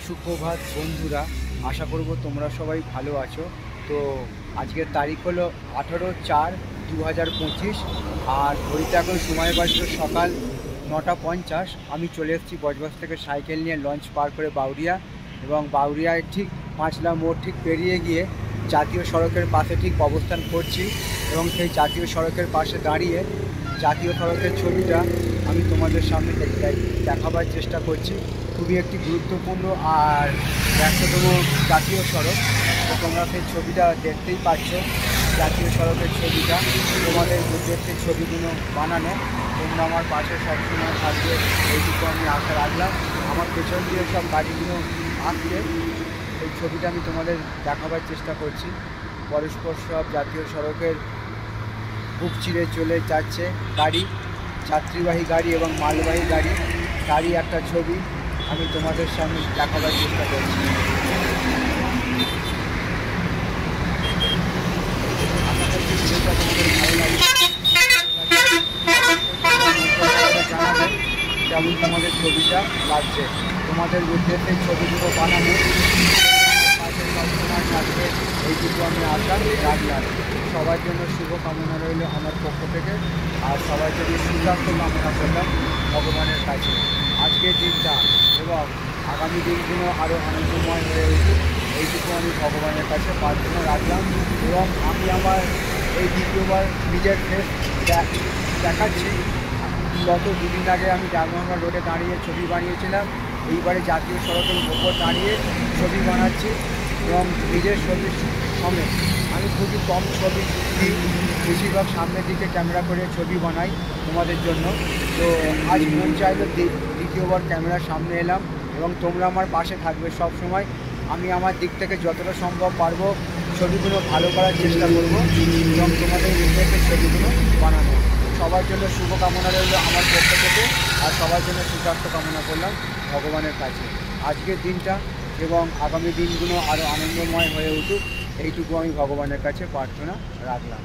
সুপ্রভাত বন্ধুরা, আশা করব তোমরা সবাই ভালো আছো। তো আজকের তারিখ হলো 18/4/2025 আর ঘড়িতে এখন সময় বাজলো সকাল 9:50। আমি চলে এসেছি বজবজ থেকে সাইকেল নিয়ে লঞ্চ পার করে বাউরিয়া, এবং বাউরিয়ায় ঠিক পাঁচলা মোড় ঠিক পেরিয়ে গিয়ে জাতীয় সড়কের পাশে ঠিক অবস্থান করছি, এবং সেই জাতীয় সড়কের পাশে দাঁড়িয়ে জাতীয় সড়কের ছবিটা আমি তোমাদের সামনে দেখাবার চেষ্টা করছি। খুবই একটি গুরুত্বপূর্ণ আর 100তম জাতীয় সড়ক। তো তোমরা সেই ছবিটা দেখতেই পাচ্ছ, জাতীয় সড়কের ছবিটা তোমাদের উদ্দেশ্যে ছবিগুলো বানানো। তোমরা আমার পাশে সবসময় থাকবে, এইটুকু আমি আশা রাখলাম। আমার পেছন দিয়ে সব গাড়িগুলো আসছে, এই ছবিটা আমি তোমাদের দেখাবার চেষ্টা করছি। পরস্পর সব জাতীয় সড়কের বুক চিরে চলে যাচ্ছে গাড়ি, যাত্রীবাহী গাড়ি এবং মালবাহী গাড়ি, তারই একটা ছবি আমি তোমাদের সামনে দেখাবার চেষ্টা করছি। আশা করছি ভিডিওটা তোমাদের ভালো লাগবে, জানাবে কেমন তোমাদের ছবিটা লাগছে। তোমাদের উদ্দেশ্যে ছবিগুলো বানানো সবসময় থাকবে, এইটুকু আমি আশা রাখলাম। সবার জন্য শুভ কামনা রইল আমার পক্ষ থেকে, আর সবার জন্য সুস্বাস্থ্য কামনা করলাম ভগবানের কাছে। আজকের দিনটা এবং আগামী দিনগুলো আরও আনন্দময় হয়ে উঠুক, এইটুকু আমি ভগবানের কাছে প্রার্থনা রাখলাম। এবং আমি আমার এই দ্বিতীয়বার নিজের ফেস দেখাচ্ছি। গত দুদিন আগে আমি ডাকবাংলা রোডে দাঁড়িয়ে ছবি বানিয়েছিলাম, এইবারে জাতীয় সড়কের ওপর দাঁড়িয়ে ছবি বানাচ্ছি, এবং নিজের ছবির সমেত। আমি খুবই কম ছবি দিই, বেশিরভাগ সামনের দিকে ক্যামেরা করে ছবি বানাই তোমাদের জন্য। তো আজ মন চাইলো দ্বিতীয়বার ক্যামেরার সামনে এলাম, এবং তোমরা আমার পাশে থাকবে সব সময়। আমি আমার দিক থেকে যতটা সম্ভব পারবো ছবিগুলো ভালো করার চেষ্টা করব, এবং তোমাদের উদ্দেশ্যে ছবিগুলো বানানো। সবার জন্য শুভকামনা রইল আমার পক্ষ থেকে, আর সবার জন্য সুস্বাস্থ্য কামনা করলাম ভগবানের কাছে। আজকের দিনটা এবং আগামী দিনগুলো আরও আনন্দময় হয়ে উঠুক, এইটুকু আমি ভগবানের কাছে প্রার্থনা রাখলাম।